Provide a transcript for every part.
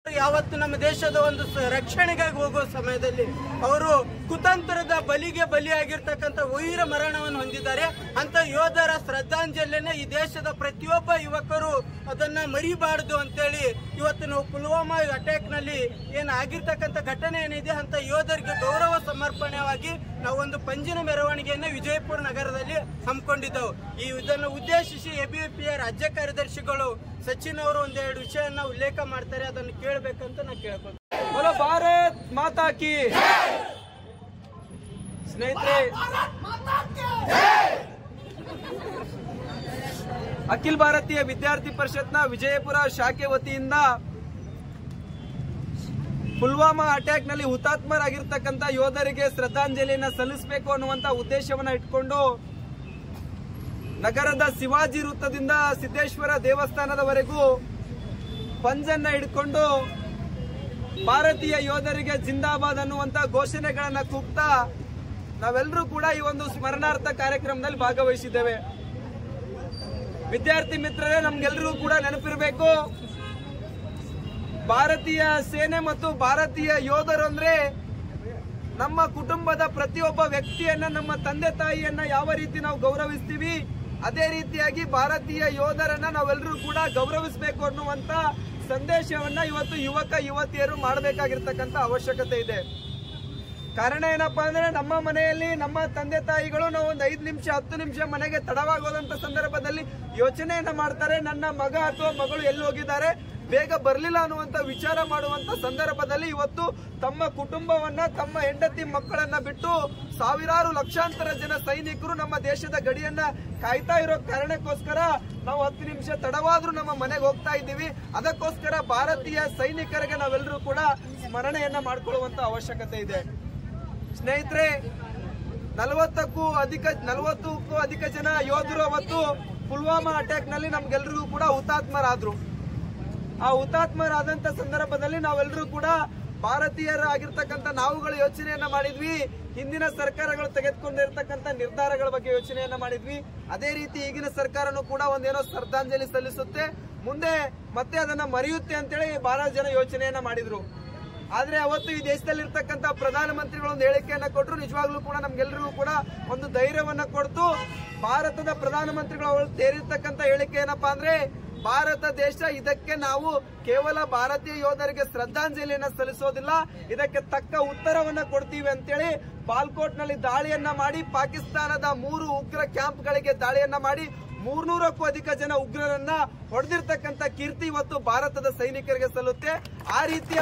ಯಾವತ್ತು ನಮ್ಮ ದೇಶದ ಒಂದು ರಕ್ಷಣೆಗಾಗಿ ಹೋಗುವ ಸಮಯದಲ್ಲಿ ಅವರು ಕುತಂತ್ರದ ಬಲಿಗೆ ಬಲಿಯಾಗಿರ್ತಕ್ಕಂಥ ವೀರ ಮರಣವನ್ನು ಹೊಂದಿದ್ದಾರೆ. ಅಂತ ಯೋಧರ ಶ್ರದ್ಧಾಂಜಲಿಯನ್ನ ಈ ದೇಶದ ಪ್ರತಿಯೊಬ್ಬ ಯುವಕರು ಅದನ್ನ ಮರಿಬಾರದು ಅಂತೇಳಿ ಇವತ್ತು ನಾವು ಪುಲ್ವಾಮಾ ಅಟ್ಯಾಕ್ ನಲ್ಲಿ ಆಗಿರ್ತಕ್ಕಂಥ ಘಟನೆ ಏನಿದೆ ಅಂತ ಯೋಧರಿಗೆ ಗೌರವ ಸಮರ್ಪಣೆಯಾಗಿ ನಾವು ಒಂದು ಪಂಜಿನ ಮೆರವಣಿಗೆಯನ್ನು ವಿಜಯಪುರ ನಗರದಲ್ಲಿ ಹಮ್ಮಿಕೊಂಡಿದ್ದೆವು. ಇದನ್ನು ಉದ್ದೇಶಿಸಿ ಎಬಿವಿಪಿಯ ರಾಜ್ಯ ಕಾರ್ಯದರ್ಶಿಗಳು ಸಚಿನ್ ಅವರು ಒಂದೆರಡು ವಿಷಯನ ಉಲ್ಲೇಖ ಮಾಡ್ತಾರೆ, ಅದನ್ನು ಕೇಳಬೇಕಂತ ನಾನು ಕೇಳ್ಕೊಂಡೆ. बोलो भारत माता की स्नेहितरे ಅಖಿಲ ಭಾರತೀಯ ವಿದ್ಯಾರ್ಥಿ ಪರಿಷತ್ನ ವಿಜಯಪುರ ಶಾಖೆ ವತಿಯಿಂದ ಪುಲ್ವಾಮಾ ಅಟ್ಯಾಕ್ ನಲ್ಲಿ ಹುತಾತ್ಮರಾಗಿರ್ತಕ್ಕಂಥ ಯೋಧರಿಗೆ ಶ್ರದ್ಧಾಂಜಲಿಯನ್ನು ಸಲ್ಲಿಸಬೇಕು ಅನ್ನುವಂತ ಉದ್ದೇಶವನ್ನ ಇಟ್ಕೊಂಡು ನಗರದ ಶಿವಾಜಿ ವೃತ್ತದಿಂದ ಸಿದ್ದೇಶ್ವರ ದೇವಸ್ಥಾನದವರೆಗೂ ಪಂಜನ್ನ ಹಿಡ್ಕೊಂಡು ಭಾರತೀಯ ಯೋಧರಿಗೆ ಜಿಂದಾಬಾದ್ ಅನ್ನುವಂತ ಘೋಷಣೆಗಳನ್ನ ಕೂಗ್ತಾ ನಾವೆಲ್ಲರೂ ಕೂಡ ಈ ಒಂದು ಸ್ಮರಣಾರ್ಥ ಕಾರ್ಯಕ್ರಮದಲ್ಲಿ ಭಾಗವಹಿಸಿದ್ದೇವೆ. ವಿದ್ಯಾರ್ಥಿ ಮಿತ್ರರೇ, ನಮ್ಗೆಲ್ಲರಿಗೂ ಕೂಡ ನೆನಪಿರಬೇಕು, ಭಾರತೀಯ ಸೇನೆ ಮತ್ತು ಭಾರತೀಯ ಯೋಧರು ಅಂದ್ರೆ ನಮ್ಮ ಕುಟುಂಬದ ಪ್ರತಿಯೊಬ್ಬ ವ್ಯಕ್ತಿಯನ್ನ, ನಮ್ಮ ತಂದೆ ತಾಯಿಯನ್ನ ಯಾವ ರೀತಿ ನಾವು ಗೌರವಿಸ್ತೀವಿ ಅದೇ ರೀತಿಯಾಗಿ ಭಾರತೀಯ ಯೋಧರನ್ನ ನಾವೆಲ್ಲರೂ ಕೂಡ ಗೌರವಿಸಬೇಕು ಅನ್ನುವಂತ ಸಂದೇಶವನ್ನ ಇವತ್ತು ಯುವಕ ಯುವತಿಯರು ಮಾಡಬೇಕಾಗಿರ್ತಕ್ಕಂಥ ಅವಶ್ಯಕತೆ ಇದೆ. ಕಾರಣ ಏನಪ್ಪಾ ಅಂದ್ರೆ, ನಮ್ಮ ಮನೆಯಲ್ಲಿ ನಮ್ಮ ತಂದೆ ತಾಯಿಗಳು ನಾವು ಒಂದು 5 ನಿಮಿಷ 10 ನಿಮಿಷ ಮನೆಗೆ ತಡವಾಗೋದಂತ ಸಂದರ್ಭದಲ್ಲಿ ಯೋಚನೆಯನ್ನ ಮಾಡ್ತಾರೆ, ನನ್ನ ಮಗ ಅಥವಾ ಮಗಳು ಎಲ್ಲಿ ಹೋಗಿದ್ದಾರೆ, ಬೇಗ ಬರ್ಲಿಲ್ಲ ಅನ್ನುವಂತ ವಿಚಾರ ಮಾಡುವಂತ ಸಂದರ್ಭದಲ್ಲಿ ಇವತ್ತು ತಮ್ಮ ಕುಟುಂಬವನ್ನ, ತಮ್ಮ ಹೆಂಡತಿ ಮಕ್ಕಳನ್ನ ಬಿಟ್ಟು ಸಾವಿರಾರು ಲಕ್ಷಾಂತರ ಜನ ಸೈನಿಕರು ನಮ್ಮ ದೇಶದ ಗಡಿಯನ್ನ ಕಾಯ್ತಾ ಇರೋ ಕಾರಣಕ್ಕೋಸ್ಕರ ನಾವು 10 ನಿಮಿಷ ತಡವಾದ್ರೂ ನಮ್ಮ ಮನೆಗೆ ಹೋಗ್ತಾ ಇದ್ದೀವಿ. ಅದಕ್ಕೋಸ್ಕರ ಭಾರತೀಯ ಸೈನಿಕರಿಗೆ ನಾವೆಲ್ಲರೂ ಕೂಡ ಸ್ಮರಣೆಯನ್ನ ಮಾಡ್ಕೊಳ್ಳುವಂತ ಅವಶ್ಯಕತೆ ಇದೆ. ಸ್ನೇಹಿತರೆ, 40ಕ್ಕೂ ಅಧಿಕ ಜನ ಯೋಧರು ಅವತ್ತು ಪುಲ್ವಾಮಾ ಅಟ್ಯಾಕ್ ನಲ್ಲಿ ನಮ್ಗೆಲ್ರಿಗೂ ಕೂಡ ಹುತಾತ್ಮರಾದ್ರು. ಆ ಹುತಾತ್ಮರಾದಂತ ಸಂದರ್ಭದಲ್ಲಿ ನಾವೆಲ್ಲರೂ ಕೂಡ ಭಾರತೀಯರಾಗಿರ್ತಕ್ಕಂಥ ನಾವುಗಳು ಯೋಚನೆಯನ್ನ ಮಾಡಿದ್ವಿ, ಹಿಂದಿನ ಸರ್ಕಾರಗಳು ತೆಗೆದುಕೊಂಡಿರ್ತಕ್ಕಂಥ ನಿರ್ಧಾರಗಳ ಬಗ್ಗೆ ಯೋಚನೆಯನ್ನ ಮಾಡಿದ್ವಿ. ಅದೇ ರೀತಿ ಈಗಿನ ಸರ್ಕಾರನು ಕೂಡ ಒಂದೇನೋ ಶ್ರದ್ಧಾಂಜಲಿ ಸಲ್ಲಿಸುತ್ತೆ, ಮುಂದೆ ಮತ್ತೆ ಅದನ್ನ ಮರೆಯುತ್ತೆ ಅಂತೇಳಿ ಬಹಳ ಜನ ಯೋಚನೆಯನ್ನ ಮಾಡಿದ್ರು. ಆದ್ರೆ ಅವತ್ತು ಈ ದೇಶದಲ್ಲಿ ಇರ್ತಕ್ಕಂಥ ಪ್ರಧಾನಮಂತ್ರಿಗಳು ಒಂದು ಹೇಳಿಕೆಯನ್ನ ಕೊಟ್ಟರು, ನಿಜವಾಗ್ಲೂ ಕೂಡ ನಮ್ಗೆಲ್ಲರಿಗೂ ಕೂಡ ಒಂದು ಧೈರ್ಯವನ್ನ ಕೊಡ್ತು. ಭಾರತದ ಪ್ರಧಾನಮಂತ್ರಿಗಳು ಅವರು ತೇರಿರ್ತಕ್ಕಂಥ ಹೇಳಿಕೆ ಏನಪ್ಪಾ ಅಂದ್ರೆ, ಭಾರತ ದೇಶ ಇದಕ್ಕೆ ನಾವು ಕೇವಲ ಭಾರತೀಯ ಯೋಧರಿಗೆ ಶ್ರದ್ಧಾಂಜಲಿಯನ್ನ ಸಲ್ಲಿಸೋದಿಲ್ಲ, ಇದಕ್ಕೆ ತಕ್ಕ ಉತ್ತರವನ್ನ ಕೊಡ್ತೀವಿ ಅಂತೇಳಿ ಬಾಲ್ಕೋಟ್ ನಲ್ಲಿ ದಾಳಿಯನ್ನ ಮಾಡಿ ಪಾಕಿಸ್ತಾನದ 3 ಉಗ್ರ ಕ್ಯಾಂಪ್ಗಳಿಗೆ ದಾಳಿಯನ್ನ ಮಾಡಿ 300ಕ್ಕೂ ಅಧಿಕ ಜನ ಉಗ್ರರನ್ನ ಹೊಡೆದಿರ್ತಕ್ಕಂಥ ಕೀರ್ತಿ ಇವತ್ತು ಭಾರತದ ಸೈನಿಕರಿಗೆ ಸಲ್ಲುತ್ತೆ. ಆ ರೀತಿಯ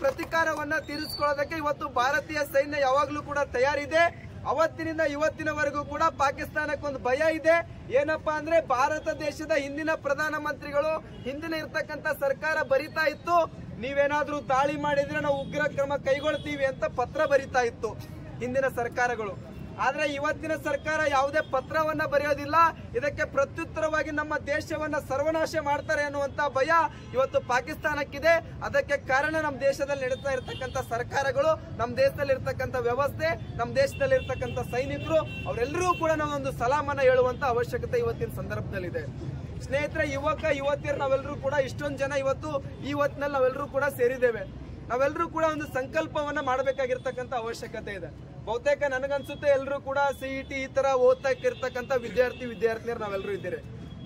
ಪ್ರತಿಕಾರವನ್ನ ತೀರಿಸಿಕೊಳ್ಳೋದಕ್ಕೆ ಇವತ್ತು ಭಾರತೀಯ ಸೈನ್ಯ ಯಾವಾಗ್ಲೂ ಕೂಡ ತಯಾರಿದೆ. ಅವತ್ತಿನಿಂದ ಇವತ್ತಿನವರೆಗೂ ಕೂಡ ಪಾಕಿಸ್ತಾನಕ್ಕೊಂದು ಭಯ ಇದೆ. ಏನಪ್ಪಾ ಅಂದ್ರೆ, ಭಾರತ ದೇಶದ ಹಿಂದಿನ ಪ್ರಧಾನಮಂತ್ರಿಗಳು, ಹಿಂದಿನ ಇರ್ತಕ್ಕಂಥ ಸರ್ಕಾರ ಬರಿತಾ ಇತ್ತು, ನೀವೇನಾದ್ರೂ ದಾಳಿ ಮಾಡಿದ್ರೆ ನಾವು ಉಗ್ರ ಕ್ರಮ ಕೈಗೊಳ್ತೀವಿ ಅಂತ ಪತ್ರ ಬರಿತಾ ಇತ್ತು ಹಿಂದಿನ ಸರ್ಕಾರಗಳು. ಆದ್ರೆ ಇವತ್ತಿನ ಸರ್ಕಾರ ಯಾವುದೇ ಪತ್ರವನ್ನ ಬರೆಯೋದಿಲ್ಲ, ಇದಕ್ಕೆ ಪ್ರತ್ಯುತ್ತರವಾಗಿ ನಮ್ಮ ದೇಶವನ್ನ ಸರ್ವನಾಶ ಮಾಡ್ತಾರೆ ಅನ್ನುವಂತ ಭಯ ಇವತ್ತು ಪಾಕಿಸ್ತಾನಕ್ಕಿದೆ. ಅದಕ್ಕೆ ಕಾರಣ ನಮ್ಮ ದೇಶದಲ್ಲಿ ನಡೀತಾ ಇರ್ತಕ್ಕಂಥ ಸರ್ಕಾರಗಳು, ನಮ್ಮ ದೇಶದಲ್ಲಿ ಇರ್ತಕ್ಕಂಥ ವ್ಯವಸ್ಥೆ, ನಮ್ಮ ದೇಶದಲ್ಲಿ ಇರ್ತಕ್ಕಂಥ ಸೈನಿಕರು, ಅವರೆಲ್ಲರೂ ಕೂಡ ನಾವೊಂದು ಸಲಾಮನ್ನ ಹೇಳುವಂತ ಅವಶ್ಯಕತೆ ಇವತ್ತಿನ ಸಂದರ್ಭದಲ್ಲಿದೆ. ಸ್ನೇಹಿತರೆ, ಯುವಕ ಯುವತಿಯರು ನಾವೆಲ್ಲರೂ ಕೂಡ ಇಷ್ಟೊಂದು ಜನ ಇವತ್ತು ಈ ಹೊತ್ತಿನಲ್ಲಿ ನಾವೆಲ್ಲರೂ ಕೂಡ ಸೇರಿದ್ದೇವೆ. ನಾವೆಲ್ಲರೂ ಕೂಡ ಒಂದು ಸಂಕಲ್ಪವನ್ನ ಮಾಡಬೇಕಾಗಿರ್ತಕ್ಕಂಥ ಅವಶ್ಯಕತೆ ಇದೆ. ಬಹುತೇಕ ನನಗನ್ಸುತ್ತೆ ಎಲ್ಲರೂ ಕೂಡ CET ಈ ತರ ಓದ್ತಾ ಇರ್ತಕ್ಕಂಥ ವಿದ್ಯಾರ್ಥಿನಿಯರು ನಾವೆಲ್ಲರೂ ಇದ್ದೀರಿ.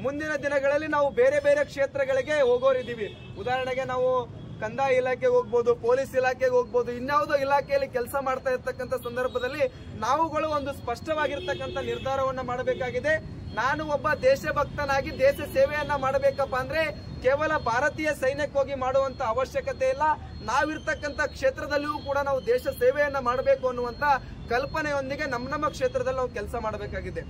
ಮುಂದಿನ ದಿನಗಳಲ್ಲಿ ನಾವು ಬೇರೆ ಬೇರೆ ಕ್ಷೇತ್ರಗಳಿಗೆ ಹೋಗೋರಿದ್ದೀವಿ. ಉದಾಹರಣೆಗೆ ನಾವು ಕಂದಾಯ ಇಲಾಖೆಗೆ ಹೋಗ್ಬೋದು, ಪೊಲೀಸ್ ಇಲಾಖೆಗೆ ಹೋಗ್ಬೋದು, ಇನ್ಯಾವುದೋ ಇಲಾಖೆಯಲ್ಲಿ ಕೆಲಸ ಮಾಡ್ತಾ ಇರ್ತಕ್ಕಂಥ ಸಂದರ್ಭದಲ್ಲಿ ನಾವುಗಳು ಒಂದು ಸ್ಪಷ್ಟವಾಗಿರ್ತಕ್ಕಂಥ ನಿರ್ಧಾರವನ್ನ ಮಾಡಬೇಕಾಗಿದೆ. ನಾನು ಒಬ್ಬ ದೇಶಭಕ್ತನಾಗಿ ದೇಶ ಸೇವೆಯನ್ನ ಮಾಡಬೇಕಪ್ಪ ಅಂದ್ರೆ ಕೇವಲ ಭಾರತೀಯ ಸೈನ್ಯಕ್ಕೆ ಹೋಗಿ ಮಾಡುವಂತ ಅವಶ್ಯಕತೆ ಇಲ್ಲ, ನಾವಿರ್ತಕ್ಕಂಥ ಕ್ಷೇತ್ರದಲ್ಲಿಯೂ ಕೂಡ ನಾವು ದೇಶ ಸೇವೆಯನ್ನ ಮಾಡಬೇಕು ಅನ್ನುವಂತ ಕಲ್ಪನೆಯೊಂದಿಗೆ ನಮ್ಮ ಕ್ಷೇತ್ರದಲ್ಲಿ ನಾವು ಕೆಲಸ ಮಾಡಬೇಕಾಗಿದೆ.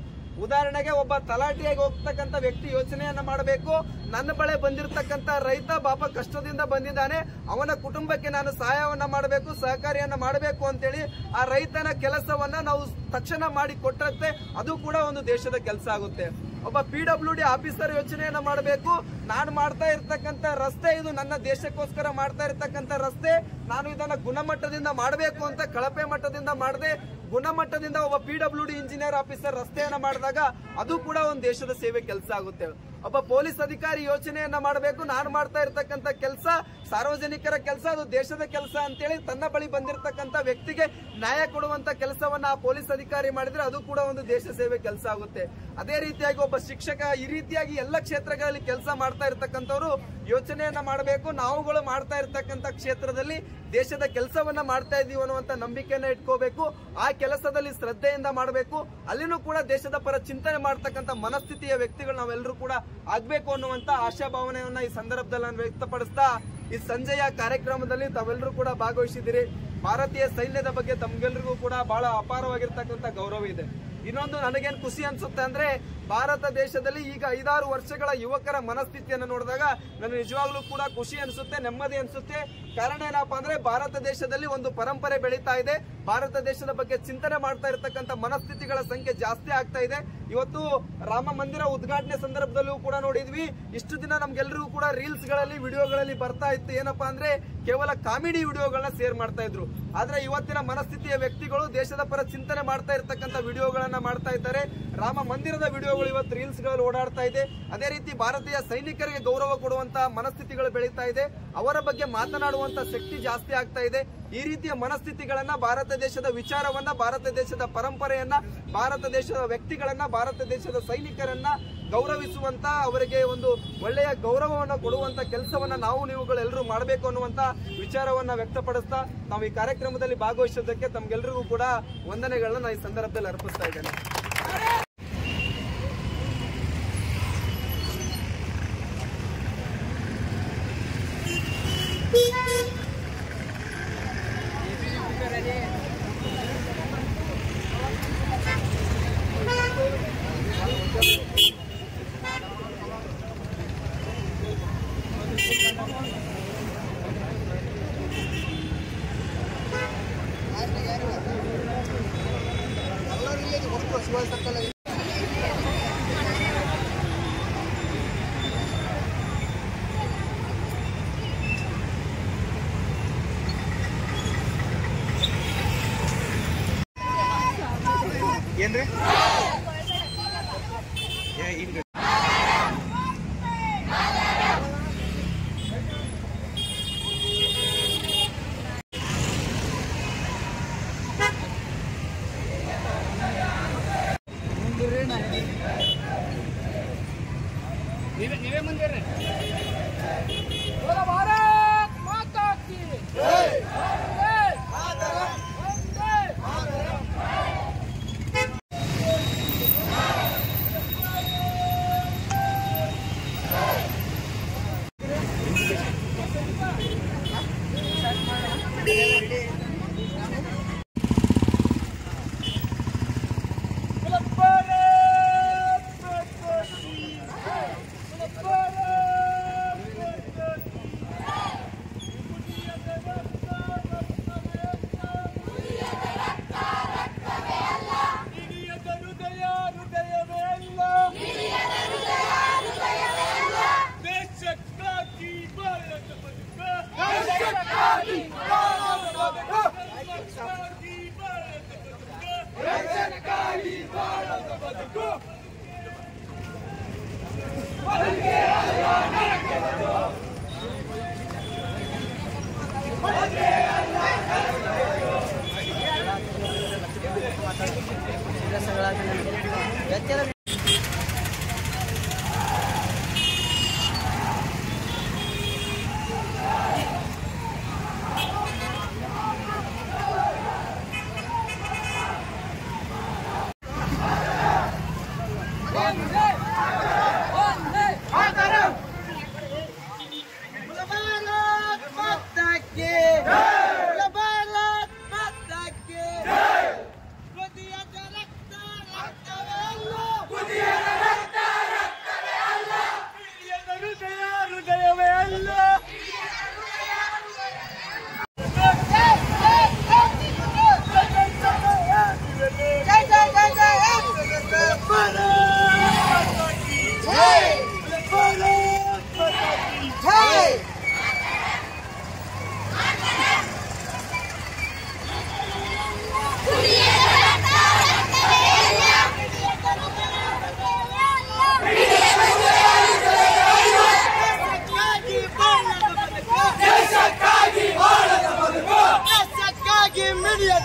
ಉದಾಹರಣೆಗೆ ಒಬ್ಬ ತಲಾಟಿಯಾಗಿ ಹೋಗ್ತಕ್ಕಂಥ ವ್ಯಕ್ತಿ ಯೋಚನೆಯನ್ನ ಮಾಡಬೇಕು, ನನ್ನ ಬಳಿ ಬಂದಿರತಕ್ಕಂಥ ರೈತ ಪಾಪ ಕಷ್ಟದಿಂದ ಬಂದಿದ್ದಾನೆ, ಅವನ ಕುಟುಂಬಕ್ಕೆ ನಾನು ಸಹಾಯವನ್ನ ಮಾಡಬೇಕು, ಸಹಕಾರಿಯನ್ನ ಮಾಡಬೇಕು ಅಂತೇಳಿ ಆ ರೈತನ ಕೆಲಸವನ್ನ ನಾವು ತಕ್ಷಣ ಮಾಡಿ ಕೊಟ್ಟರೆ ಅದು ಕೂಡ ಒಂದು ದೇಶದ ಕೆಲಸ ಆಗುತ್ತೆ. ಒಬ್ಬ PWD ಆಫೀಸರ್ ಯೋಚನೆಯನ್ನ ಮಾಡಬೇಕು, ನಾನು ಮಾಡ್ತಾ ಇರ್ತಕ್ಕಂಥ ರಸ್ತೆ ಇದು ನನ್ನ ದೇಶಕ್ಕೋಸ್ಕರ ಮಾಡ್ತಾ ಇರ್ತಕ್ಕಂಥ ರಸ್ತೆ, ನಾನು ಇದನ್ನ ಗುಣಮಟ್ಟದಿಂದ ಮಾಡಬೇಕು ಅಂತ ಕಳಪೆ ಮಟ್ಟದಿಂದ ಮಾಡದೆ ಗುಣಮಟ್ಟದಿಂದ ಒಬ್ಬ PWD ಇಂಜಿನಿಯರ್ ಆಫೀಸರ್ ರಸ್ತೆಯನ್ನ ಮಾಡಿದಾಗ ಅದು ಕೂಡ ಒಂದು ದೇಶದ ಸೇವೆ ಕೆಲಸ ಆಗುತ್ತೆ. ಒಬ್ಬ ಪೊಲೀಸ್ ಅಧಿಕಾರಿ ಯೋಚನೆಯನ್ನ ಮಾಡಬೇಕು, ನಾನು ಮಾಡ್ತಾ ಇರ್ತಕ್ಕಂಥ ಕೆಲಸ ಸಾರ್ವಜನಿಕರ ಕೆಲಸ, ಅದು ದೇಶದ ಕೆಲಸ ಅಂತೇಳಿ ತನ್ನ ಬಳಿ ಬಂದಿರತಕ್ಕಂಥ ವ್ಯಕ್ತಿಗೆ ನ್ಯಾಯ ಕೊಡುವಂತ ಕೆಲಸವನ್ನ ಆ ಪೊಲೀಸ್ ಅಧಿಕಾರಿ ಮಾಡಿದ್ರೆ ಅದು ಕೂಡ ಒಂದು ದೇಶ ಸೇವೆ ಕೆಲಸ ಆಗುತ್ತೆ. ಅದೇ ರೀತಿಯಾಗಿ ಒಬ್ಬ ಶಿಕ್ಷಕ ಈ ರೀತಿಯಾಗಿ ಎಲ್ಲ ಕ್ಷೇತ್ರಗಳಲ್ಲಿ ಕೆಲಸ ಮಾಡ್ತಾ ಇರ್ತಕ್ಕಂಥವ್ರು ಯೋಚನೆಯನ್ನ ಮಾಡಬೇಕು, ನಾವುಗಳು ಮಾಡ್ತಾ ಇರ್ತಕ್ಕಂಥ ಕ್ಷೇತ್ರದಲ್ಲಿ ದೇಶದ ಕೆಲಸವನ್ನ ಮಾಡ್ತಾ ಇದೀವಿ ಅನ್ನುವಂತ ನಂಬಿಕೆಯನ್ನ ಇಟ್ಕೋಬೇಕು, ಆ ಕೆಲಸದಲ್ಲಿ ಶ್ರದ್ಧೆಯಿಂದ ಮಾಡಬೇಕು, ಅಲ್ಲಿನೂ ಕೂಡ ದೇಶದ ಪರ ಚಿಂತನೆ ಮಾಡ್ತಕ್ಕಂಥ ಮನಸ್ಥಿತಿಯ ವ್ಯಕ್ತಿಗಳು ನಾವೆಲ್ಲರೂ ಕೂಡ ಆಗ್ಬೇಕು ಅನ್ನುವಂತ ಆಶಾಭಾವನೆಯನ್ನ ಈ ಸಂದರ್ಭದಲ್ಲಿ ನಾನು ವ್ಯಕ್ತಪಡಿಸ್ತಾ ಈ ಸಂಜೆಯ ಕಾರ್ಯಕ್ರಮದಲ್ಲಿ ತಾವೆಲ್ಲರೂ ಕೂಡ ಭಾಗವಹಿಸಿದಿರಿ. ಭಾರತೀಯ ಸೈನ್ಯದ ಬಗ್ಗೆ ತಮ್ಗೆಲ್ರಿಗೂ ಕೂಡ ಬಹಳ ಅಪಾರವಾಗಿರ್ತಕ್ಕಂಥ ಗೌರವ ಇದೆ. ಇನ್ನೊಂದು ನನಗೇನು ಖುಷಿ ಅನ್ಸುತ್ತೆ ಅಂದ್ರೆ ಭಾರತ ದೇಶದಲ್ಲಿ ಈಗ 5-6 ವರ್ಷಗಳ ಯುವಕರ ಮನಸ್ಥಿತಿಯನ್ನು ನೋಡಿದಾಗ ನನಗೆ ನಿಜವಾಗ್ಲೂ ಕೂಡ ಖುಷಿ ಅನ್ಸುತ್ತೆ, ನೆಮ್ಮದಿ ಅನ್ಸುತ್ತೆ. ಕಾರಣ ಏನಪ್ಪಾ ಅಂದ್ರೆ ಭಾರತ ದೇಶದಲ್ಲಿ ಒಂದು ಪರಂಪರೆ ಬೆಳೀತಾ ಇದೆ, ಭಾರತ ದೇಶದ ಬಗ್ಗೆ ಚಿಂತನೆ ಮಾಡ್ತಾ ಇರತಕ್ಕಂಥ ಮನಸ್ಥಿತಿಗಳ ಸಂಖ್ಯೆ ಜಾಸ್ತಿ ಆಗ್ತಾ ಇದೆ. ಇವತ್ತು ರಾಮ ಮಂದಿರ ಉದ್ಘಾಟನೆ ಸಂದರ್ಭದಲ್ಲೂ ಕೂಡ ನೋಡಿದ್ವಿ, ಇಷ್ಟು ದಿನ ನಮ್ಗೆಲ್ರಿಗೂ ಕೂಡ ರೀಲ್ಸ್ ಗಳಲ್ಲಿ ವಿಡಿಯೋಗಳಲ್ಲಿ ಬರ್ತಾ ಇತ್ತು, ಏನಪ್ಪಾ ಅಂದ್ರೆ ಕೇವಲ ಕಾಮಿಡಿ ವಿಡಿಯೋಗಳನ್ನ ಶೇರ್ ಮಾಡ್ತಾ ಇದ್ರು. ಆದ್ರೆ ಇವತ್ತಿನ ಮನಸ್ಥಿತಿಯ ವ್ಯಕ್ತಿಗಳು ದೇಶದ ಪರ ಚಿಂತನೆ ಮಾಡ್ತಾ ಇರ್ತಕ್ಕಂಥ ವಿಡಿಯೋಗಳನ್ನ ಮಾಡ್ತಾ ಇದ್ದಾರೆ. ರಾಮ ಮಂದಿರದ ವಿಡಿಯೋಗಳು ಇವತ್ತು ರೀಲ್ಸ್ ಗಳಲ್ಲಿ ಓಡಾಡ್ತಾ ಇದೆ. ಅದೇ ರೀತಿ ಭಾರತೀಯ ಸೈನಿಕರಿಗೆ ಗೌರವ ಕೊಡುವಂತ ಮನಸ್ಥಿತಿಗಳು ಬೆಳೀತಾ ಇದೆ, ಅವರ ಬಗ್ಗೆ ಮಾತನಾಡುವಂತ ಶಕ್ತಿ ಜಾಸ್ತಿ ಆಗ್ತಾ ಇದೆ. ಈ ರೀತಿಯ ಮನಸ್ಥಿತಿಗಳನ್ನ, ಭಾರತ ದೇಶದ ವಿಚಾರವನ್ನ, ಭಾರತ ದೇಶದ ಪರಂಪರೆಯನ್ನ, ಭಾರತ ದೇಶದ ವ್ಯಕ್ತಿಗಳನ್ನ, ಭಾರತ ದೇಶದ ಸೈನಿಕರನ್ನ ಗೌರವಿಸುವಂತ, ಅವರಿಗೆ ಒಂದು ಒಳ್ಳೆಯ ಗೌರವವನ್ನು ಕೊಡುವಂತ ಕೆಲಸವನ್ನ ನಾವು ನೀವುಗಳೆಲ್ಲರೂ ಮಾಡಬೇಕು ಅನ್ನುವಂತ ವಿಚಾರವನ್ನ ವ್ಯಕ್ತಪಡಿಸ್ತಾ ನಾವು ಈ ಕಾರ್ಯಕ್ರಮದಲ್ಲಿ ಭಾಗವಹಿಸೋದಕ್ಕೆ ತಮ್ಗೆಲ್ರಿಗೂ ಕೂಡ ವಂದನೆಗಳನ್ನ ನಾನು ಈ ಸಂದರ್ಭದಲ್ಲಿ ಅರ್ಪಿಸ್ತಾ ಇದ್ದೇನೆ.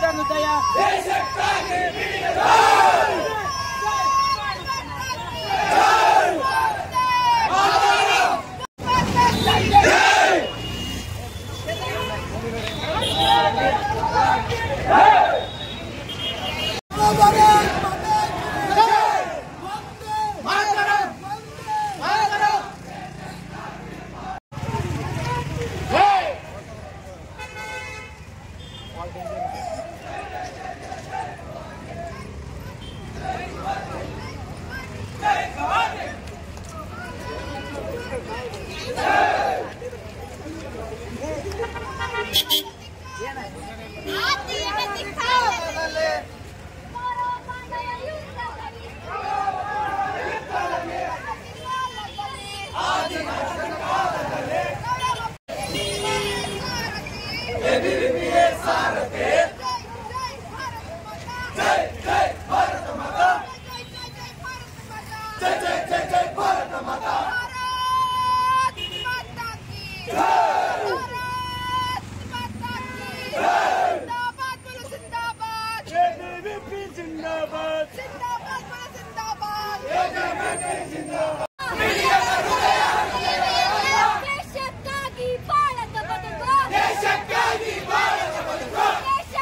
ಹೃದಯ ದೇಶಕ್ಕಾಗಿ ಬಾಳದ ಬದುಕು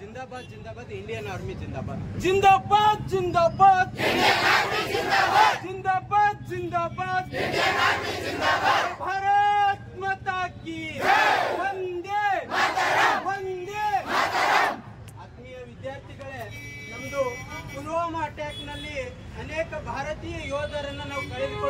जिंदाबाद जिंदाबाद इंडियन आर्मी जिंदाबाद जिंदाबाद जिंदाबाद जिंदाबाद जिंदाबाद भारत माता की वंदे वंदे आत्मीय ವಿದ್ಯಾರ್ಥಿಗಳೇ, ನಮ್ದು ಪುಲ್ವಾಮಾ ಅಟ್ಯಾಕ್ ನಲ್ಲಿ ಅನೇಕ ಭಾರತೀಯ ಯೋಧರನ್ನು ನಾವು ಕಳೆದುಕೊಂಡಿದ್ದೇವೆ.